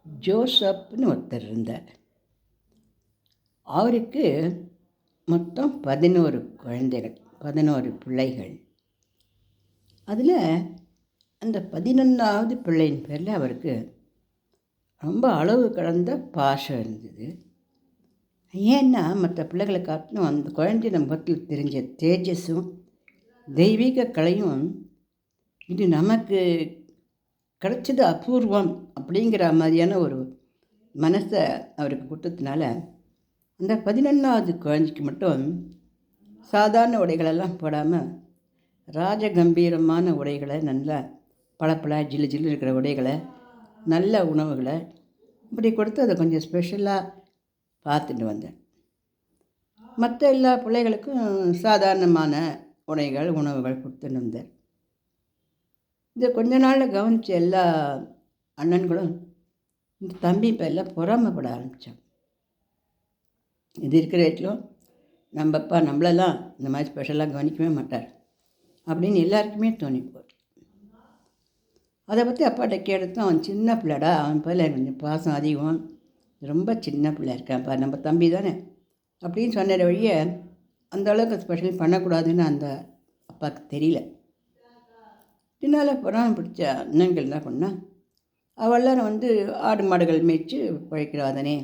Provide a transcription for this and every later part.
ஜோசப்னு ஒருத்தர் இருந்தார். அவருக்கு மொத்தம் 11 குழந்தைகள், 11 பிள்ளைகள். அதில் அந்த 11வது பிள்ளையின் பேரில் அவருக்கு ரொம்ப அளவு கடந்த பாசம் இருந்தது. ஏன்னா மற்ற பிள்ளைகளை காட்டிலும் அந்த குழந்தைய முகத்தில் தெரிஞ்ச தேஜஸும் தெய்வீக கலையும் இது நமக்கு கிடைச்சது அபூர்வம் அப்படிங்கிற மாதிரியான ஒரு மனசை அவருக்கு கொடுத்ததுனால அந்த 11வது குழந்தைக்கு மட்டும் சாதாரண உடைகளெல்லாம் போடாமல் ராஜகம்பீரமான உடைகளை, நல்லா பளபள ஜில்லு ஜில்லு இருக்கிற உடைகளை, நல்ல உணவுகளை இப்படி கொடுத்து அதை கொஞ்சம் ஸ்பெஷலாக பார்த்துட்டு வந்தேன். மற்ற எல்லா பிள்ளைகளுக்கும் சாதாரணமான உடைகள், உணவுகள் கொடுத்துட்டு வந்தேன். இதை கொஞ்ச நாளில் கவனித்த எல்லா அண்ணன்களும் இந்த தம்பி பேரில் பொறாமைப்பட ஆரம்பித்தான். இது இருக்கிற வரைக்கும் நம்ம அப்பா நம்மளெல்லாம் இந்த மாதிரி ஸ்பெஷலாக கவனிக்கவே மாட்டார் அப்படின்னு எல்லாருக்குமே தோணிப்போம். அதை பற்றி அப்பாட்ட கேட்டு அவன் சின்ன பிள்ளைடா, அவன் பேரில் கொஞ்சம் பாசம் அதிகம், ரொம்ப சின்ன பிள்ளை இருக்கான்ப்பா, நம்ம தம்பி தானே அப்படின்னு சொன்ன வழிய அந்த அளவுக்கு ஸ்பெஷல் பண்ணக்கூடாதுன்னு அந்த அப்பாவுக்கு தெரியல. பின்னால் பொறாமை பிடிச்ச அண்ணங்கள் என்ன பண்ணால் அவெல்லாம் ஆடு மாடுகள் மேய்ச்சி பிழைக்கிறாதானே,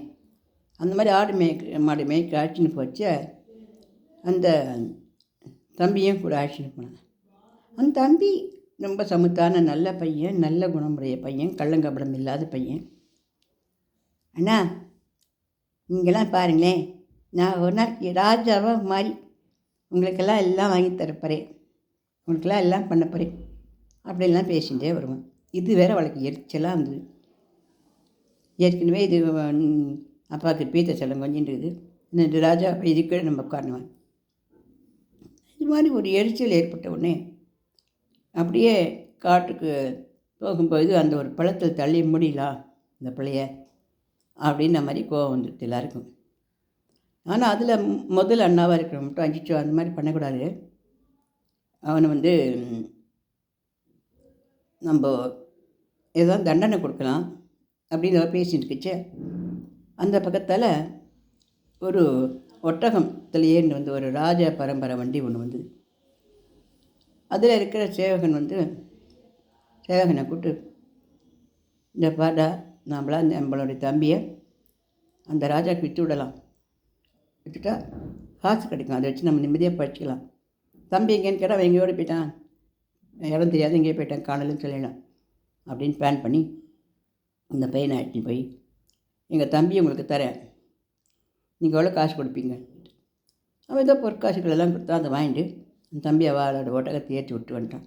அந்த மாதிரி ஆடு மாடு மேய்க்க அழைச்சின்னு போச்ச அந்த தம்பியும் கூட அழைச்சின்னு போனான். அந்த தம்பி ரொம்ப சமுத்தான நல்ல பையன், நல்ல குணமுடைய பையன், கள்ளங்கபடம் இல்லாத பையன். அண்ணா நீங்களாம் பாருங்களேன், நான் ஒரு நாளைக்கு ராஜாவாக மாறி உங்களுக்கெல்லாம் எல்லாம் வாங்கி தரப்போறேன், உங்களுக்கெல்லாம் எல்லாம் பண்ண போகிறேன் அப்படின்லாம் பேசிகிட்டே வருவான். இது வேறு அவளுக்கு எரிச்சலாக இருந்தது. ஏற்கனவே இது அப்பாவுக்கு பீத்த செல்லம் கொஞ்சம் இருக்குது, இந்த ராஜா இதுக்கு நம்ம உட்காரணுவான். இது மாதிரி ஒரு எரிச்சல் ஏற்பட்ட உடனே அப்படியே காட்டுக்கு போகும்போது அந்த ஒரு பழத்தில் தள்ளி முடியலாம் இந்த பிள்ளைய அப்படின்ன மாதிரி கோவம் வந்துடுது எல்லாருக்கும். ஆனால் அதில் முதல் அண்ணாவாக இருக்கிற மட்டும் அஞ்சிச்சோ அந்த மாதிரி பண்ணக்கூடாது, அவனை நம்ம ஏதாவது தண்டனை கொடுக்கலாம் அப்படின்னு பேசிட்டு இருந்துச்சு. அந்த பக்கத்தால் ஒரு ஒட்டகத்தில் ஏறின்னு ஒரு ராஜ பரம்பரை வண்டி ஒன்று வந்தது. அதில் இருக்கிற சேவகனை கூப்பிட்டு, இந்த பாடா நம்மளுடைய தம்பியை அந்த ராஜாவுக்கு விற்று விடலாம், விட்டுட்டா காசு கிடைக்கும், அதை வச்சு நம்ம நிம்மதியாக படிச்சுக்கலாம். தம்பி எங்கேன்னு கேட்டால் அவன் எங்கேயோடு போயிட்டான், இடம் தெரியாது, எங்கேயோ போயிட்டான், காணலுன்னு சொல்லிடலாம் அப்படின்னு பிளான் பண்ணி இந்த பையனை அழைச்சின்னு போய் எங்கள் தம்பியை உங்களுக்கு தரேன், நீங்கள் எவ்வளோ காசு கொடுப்பீங்க. அவன் ஏதோ பொற்காசுகளெல்லாம் கொடுத்தா அதை வாங்கிட்டு அந்த தம்பி அவளோட ஒட்டகத்தை ஏற்றி விட்டு வந்துட்டான்.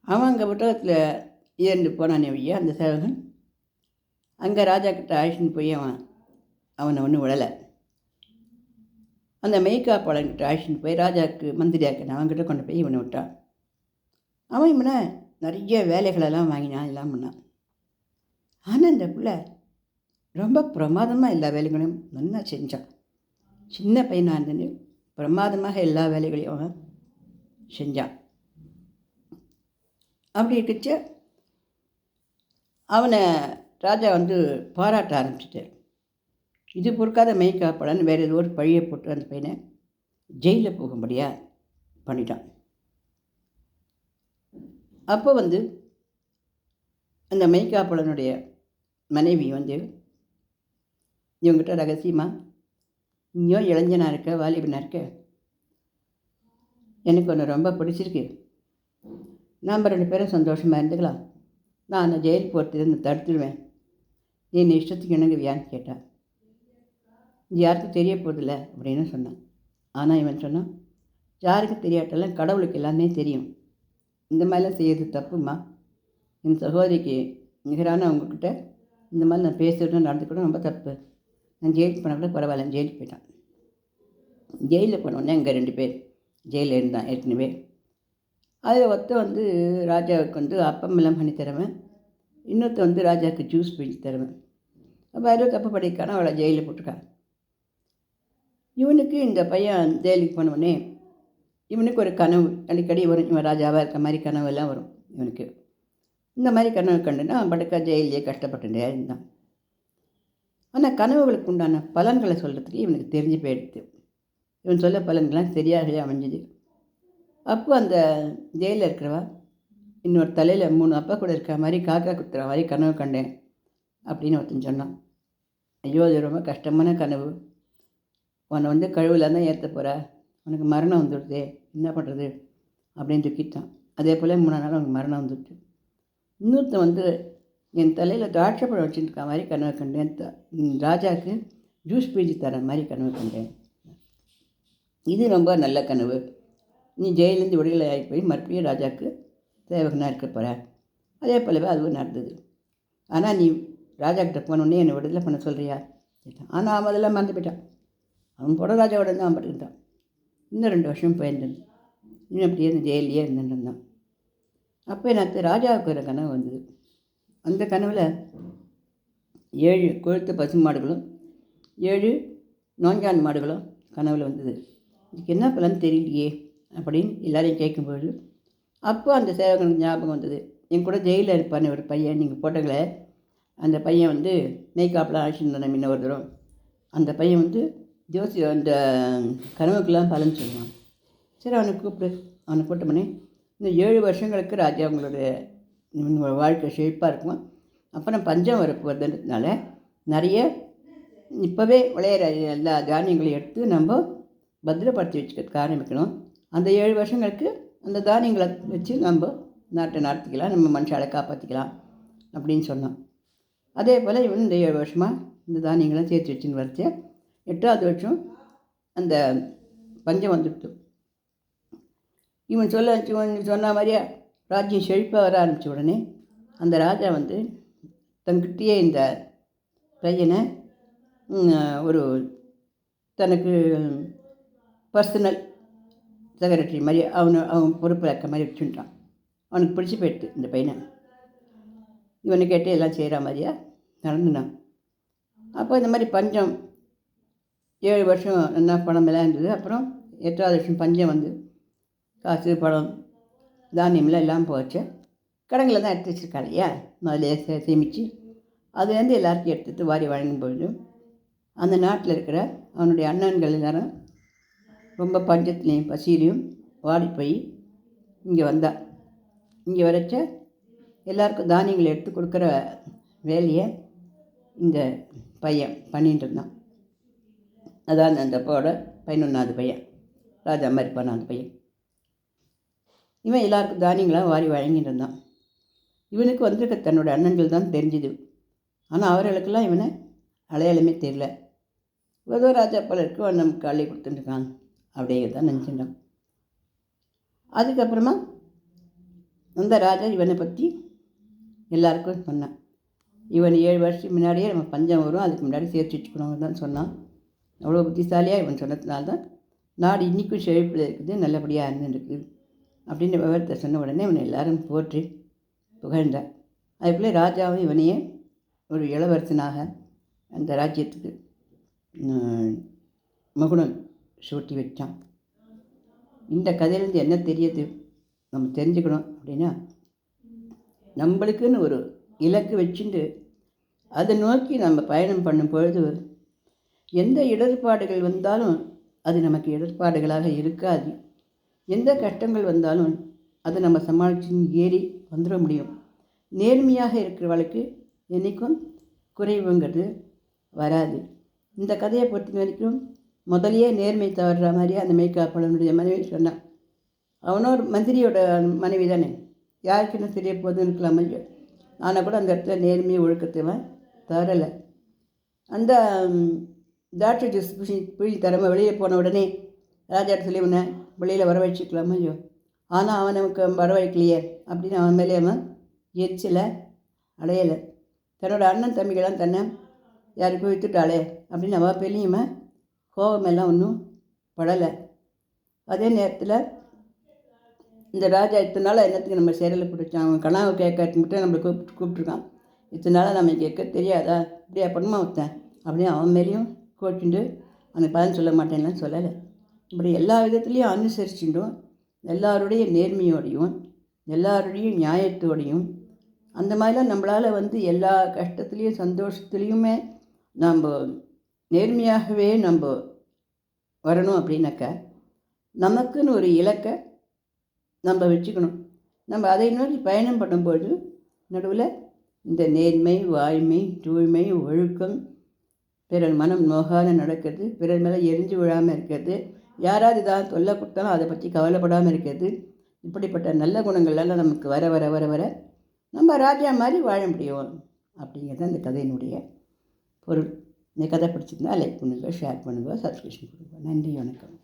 அவன் அங்கே ஒட்டகத்தில் ஏறிண்டு போனானே வையா அந்த சேவகன், அங்கே ராஜா கிட்ட அழைச்சின்னு போய் அவனை ஒன்றும் விடலை. அந்த மெய்காப்பாளன்கிட்ட அழைச்சின்னு போய் ராஜாவுக்கு மந்திரியாக்கினான், அவன்கிட்ட கொண்டு போய் இவனை விட்டான். அவன் இவனை நிறைய வேலைகளெல்லாம் வாங்கினான், எல்லாம் பண்ணான். ஆனால் இந்த பிள்ளை ரொம்ப பிரமாதமாக எல்லா வேலைகளையும் நல்லா செஞ்சான். சின்ன பையனாக இருந்துன்னு பிரமாதமாக எல்லா வேலைகளையும் அவன் செஞ்சான். அப்படி இருந்துச்சு அவனை ராஜா பாராட்ட ஆரம்பிச்சிட்டார். இது பொறுக்காத மெய்காப்பாளன் வேறு ஏதோ ஒரு பழியை போட்டு அந்த பையனை ஜெயிலில் போகும்படியாக பண்ணிட்டான். அப்போ அந்த மெய்காப்பாளனுடைய மனைவி இவங்ககிட்ட ரகசியமாக, நீயும் இளைஞனாக இருக்க, வாலிபனாக இருக்க, எனக்கு ஒன்று ரொம்ப பிடிச்சிருக்கு, நாம் 2 பேரும் சந்தோஷமாக இருந்துக்கலாம், நான் அந்த ஜெயில் போகிறதுலேருந்து தடுத்துடுவேன், நீ என்ன இஷ்டத்துக்கு இணங்குவியான்னு கேட்டான். இது யாருக்கும் தெரிய போதில்லை அப்படின்னு சொன்னான். ஆனால் இவன் சொன்னான், யாருக்கு தெரியாட்டெல்லாம் கடவுளுக்கு எல்லாமே தெரியும், இந்த மாதிரிலாம் செய்யறது தப்புமா, என் சகோதரிக்கு நிகரான அவங்கக்கிட்ட இந்த மாதிரி நான் பேசுகிறதும் நடந்துக்கிட்டும் ரொம்ப தப்பு, நான் ஜெயிலுக்கு போனால் கூட பரவாயில்ல. ஜெயிலுக்கு போயிட்டான். ஜெயிலில் போனோடனே அங்கே 2 பேர் ஜெயிலில் இருந்தான் ஏற்கனவே. அதில் ஒருத்த ராஜாவுக்கு அப்பமெல்லாம் பண்ணி தருவேன், இன்னொருத்த ராஜாவுக்கு ஜூஸ் பிடிச்சி தருவேன். அப்போ யாரும் தப்பு படிக்கான அவளை ஜெயிலில் போட்டிருக்கா. இவனுக்கு இந்த பையன் ஜெயிலுக்கு போனோடனே இவனுக்கு ஒரு கனவு அடிக்கடி வரும், இவன் ராஜாவாக இருக்க மாதிரி கனவெல்லாம் வரும் இவனுக்கு. இந்த மாதிரி கனவு கண்டுன்னா படுக்கா ஜெயிலே கஷ்டப்பட்டுட்டே இருந்தான். ஆனால் கனவுகளுக்கு உண்டான பலன்களை சொல்கிறதுக்கு இவனுக்கு தெரிஞ்சு போயிடுது. இவன் சொல்ல பலன்கள்லாம் சரியாகவே அமைஞ்சுது. அப்போ அந்த ஜெயிலில் இருக்கிறவா இன்னொரு தலையில் 3 அப்பா கூட இருக்கிற மாதிரி காக்கா குத்துற மாதிரி கனவு கண்டேன் அப்படின்னு ஒருத்தன் சொன்னான். ஐயோ, அது ரொம்ப கஷ்டமான கனவு. உன்னை வந்து கழுவில் தான் ஏற்ற போகிற, உனக்கு மரணம் வந்துடுது, என்ன பண்ணுறது அப்படின்னு தூக்கிட்டான். அதே போல் 3 நாள் அவனுக்கு மரணம் வந்துடுச்சு. இன்னொருத்தன் வந்து என் தலையில் திராட்சை பழம் வச்சுருக்க மாதிரி கனவு கண்டேன், ராஜாவுக்கு ஜூஸ் பீஜி தர மாதிரி கனவு கண்டேன். இது ரொம்ப நல்ல கனவு. நீ ஜெயிலேருந்து விடுதலை ஆகி போய் மறுபடியும் ராஜாவுக்கு சேவகனாக இருக்க போகிற. அதே போலவே அதுவும் நடந்தது. ஆனால் நீ ராஜாக்கிட்ட போனோடனே என்னை விடுதலை பண்ண சொல்கிறியா கேட்டான். ஆனால் அவன் அதெல்லாம் மறந்து போயிட்டான். அவன் போட ராஜாவோட தான் அவன் பட்டுக்கிட்டான். இன்னும் 2 வருஷம் போயிருந்தது. இன்னும் அப்படியே இந்த ஜெயிலே இருந்துட்டு இருந்தான். அப்போ எனக்கு ராஜாவுக்கு ஒரு கனவு வந்தது. அந்த கனவில் 7 கொழுத்த பசு மாடுகளும் 7 நோஞ்சான் மாடுகளும் கனவில் வந்தது. இதுக்கு என்ன பலன்னு தெரியலையே அப்படின்னு எல்லோரையும் கேட்கும்போது அப்போ அந்த சேவகனுக்கு ஞாபகம் வந்தது. என் கூட ஜெயிலில் இருப்பான்னு ஒரு பையன், நீங்கள் போட்டங்களே, அந்த பையன் வந்து மேய்க்காப்லாம் அழைச்சிருந்தானே முன்ன ஒரு தரம். அந்த பையன் வந்து அந்த கனவுக்கெல்லாம் பலன் சொல்லுவான். சரி, அவனை கூப்பிட்டு அவனை கூட்ட பண்ணி இன்னும் 7 வருஷங்களுக்கு ராஜா உங்களுடைய வாழ்க்கை செழிப்பாக இருக்கும். அப்புறம் பஞ்சம் வரப்போகிறதுனால நிறைய இப்போவே விளையிற எல்லா தானியங்களையும் எடுத்து நம்ம பத்திரப்படுத்தி வச்சுக்கிறதுக்கு ஆரம்பிக்கணும். அந்த 7 வருஷங்களுக்கு அந்த தானியங்களை வச்சு நம்ம நாட்டை நடத்திக்கலாம், நம்ம மனுஷாலை காப்பாற்றிக்கலாம் அப்படின்னு சொன்னான். அதே போல் இவன் இந்த 7 வருஷமாக இந்த தானியங்களை சேர்த்து வச்சுன்னு வரைச்ச 8வது வருஷம் அந்த பஞ்சம் வந்துவிட்டு இவன் சொன்ன மாதிரியே ராஜ்யம் செழிப்பாக வர ஆரம்பித்த உடனே அந்த ராஜா வந்து தன்கிட்டயே இந்த பையனை ஒரு தனக்கு பர்சனல் செக்ரட்டரி மாதிரி அவன் பொறுப்பில் இருக்க மாதிரி வச்சுட்டான். அவனுக்கு பிடிச்சி போயிடுது இந்த பையனை. இவனை கேட்டு எல்லாம் செய்கிற மாதிரியா நடந்துனான். அப்போ இந்த மாதிரி பஞ்சம் 7 வருஷம் என்ன பணம் எல்லாம் இருந்தது. அப்புறம் 8வது வருஷம் பஞ்சம் வந்து காசு பணம் தானியம்லாம் எல்லாம் போச்சு. கடங்களை தான் எடுத்து வச்சுருக்காள் இல்லையா, அதில் சேமித்து அதுலேருந்து எல்லாருக்கும் எடுத்துகிட்டு வாரி வழங்கும்பொழுது அந்த நாட்டில் இருக்கிற அவனுடைய அண்ணன்கள் எல்லாரும் ரொம்ப பஞ்சத்துலேயும் பசியிலையும் வாடி போய் இங்கே வந்தான். இங்கே வரைச்ச எல்லாருக்கும் தானியங்களை எடுத்து கொடுக்குற வேலையை இந்த பையன் பண்ணிகிட்டு இருந்தான். அதான் அந்த அப்பாவோட 11வது பையன், ராஜா மாதிரி பண்ண அந்த பையன். இவன் எல்லாருக்கும் தானியங்களாக வாரி வழங்கிட்டு இருந்தான். இவனுக்கு வந்திருக்க தன்னோட அண்ணன்கள் தான் தெரிஞ்சுது. ஆனால் அவர்களுக்கெல்லாம் இவனை அடையாளமே தெரியல. ஏதோ ராஜா போல இருக்கு, நமக்கு காலையை கொடுத்துட்டுருக்கான் அப்படிங்கிறதான் நினச்சிட்டான். அதுக்கப்புறமா அந்த ராஜா இவனை பற்றி எல்லாருக்கும் சொன்னான். இவன் 7 வருஷத்துக்கு முன்னாடியே நம்ம பஞ்சம் வரும், அதுக்கு முன்னாடி சேர்த்து வச்சுக்கணும்னு தான் சொன்னான். அவ்வளோ புத்திசாலியாக இவன் சொன்னதுனால தான் நாடு இன்றைக்கும் செழிப்பில் இருக்குது, நல்லபடியாக இருந்துருக்கு அப்படின்னு விவரத்தை சொன்ன உடனே இவனை எல்லாரும் போற்றி புகழ்ந்தார். அதுக்குள்ளே ராஜாவும் இவனையே ஒரு இளவரசனாக அந்த ராஜ்யத்துக்கு மகுடம் சூட்டி வச்சான். இந்த கதையிலேருந்து என்ன தெரியுது நம்ம தெரிஞ்சுக்கணும் அப்படின்னா, நம்மளுக்குன்னு ஒரு இலக்கு வச்சுட்டு அதை நோக்கி நம்ம பயணம் பண்ணும் பொழுது எந்த இடர்பாடுகள் வந்தாலும் அது நமக்கு இடர்பாடுகளாக இருக்காது. எந்த கஷ்டங்கள் வந்தாலும் அதை நம்ம சமாளித்து ஏறி வந்துட முடியும். நேர்மையாக இருக்கிறவளுக்கு என்றைக்கும் குறைவுங்கிறது வராது. இந்த கதையை பொறுத்த வரைக்கும் முதலையே நேர்மை தவறுற மாதிரியே அந்த மேய்க்காப்பழனுடைய மனைவி சொன்னான். அவனோட மந்திரியோட மனைவி தானே, யாருக்கு என்ன தெரிய போதுன்னு இருக்கலாம். ஆனால் கூட அந்த இடத்துல நேர்மையை ஒழுக்கத்தை தவறலை. அந்த டாக்டர் ஜூஸ் புழி தரமாக வெளியே போன உடனே ராஜாட்ட சொல்லி உன்னை வெளியில் வர வச்சுக்கலாமா ஐயோ, ஆனால் அவன் நமக்கு வர வைக்கலையே அப்படின்னு அவன் மேலே அவன் எரிச்சலை அடையலை. தன்னோட அண்ணன் தம்பிகளாம் தன்னை யாருக்கும் விற்றுட்டாளே அப்படின்னு அவள் பெரியம்மா கோபமெல்லாம் ஒன்றும் படலை. அதே நேரத்தில் இந்த ராஜா இத்தனை நாள் என்னத்துக்கு நம்ம சேரலை பிடிச்சான், அவன் கனவு கேட்க மட்டும் நம்மளை கூப்பிட்ருக்கான், இத்தனை நாளாக நம்ம கேட்க தெரியாதா, இப்படியா பணமாக வைத்தேன் அப்படின்னு அவன் மேலேயும் கோச்சுண்டு அவனுக்கு பலன் சொல்ல மாட்டேன்லாம் சொல்லலை. இப்படி எல்லா விதத்துலேயும் அனுசரிச்சுட்டும் எல்லாருடைய நேர்மையோடையும் எல்லாருடைய நியாயத்தோடையும் அந்த மாதிரிலாம் நம்மளால் எல்லா கஷ்டத்துலேயும் சந்தோஷத்துலேயுமே நம்ம நேர்மையாகவே நம்ம வரணும் அப்படின்னாக்கா நமக்குன்னு ஒரு இலக்கை நம்ம வச்சுக்கணும். நம்ம அதை நோக்கி பயணம் பண்ணும்போது நடுவில் இந்த நேர்மை, வாய்மை, தூய்மை, ஒழுக்கம், பிறர் மனம் நோகாத நடக்கிறது, பிறர் மேலே எரிஞ்சு விழாமல் இருக்கிறது, யாராவது ஏதாவது தொல்லை கொடுத்தாலும் அதை பற்றி கவலைப்படாமல் இருக்கிறது, இப்படிப்பட்ட நல்ல குணங்கள்லாம் நமக்கு வர வர வர வர நம்ம ராஜா மாதிரி வாழ முடியும் அப்படிங்கிறது அந்த கதையினுடைய பொருள். இந்த கதை பிடிச்சிருந்தா லைக் பண்ணுங்கள், ஷேர் பண்ணுங்கள், சப்ஸ்கிரிப்ஷன் கொடுங்க. நன்றி, வணக்கம்.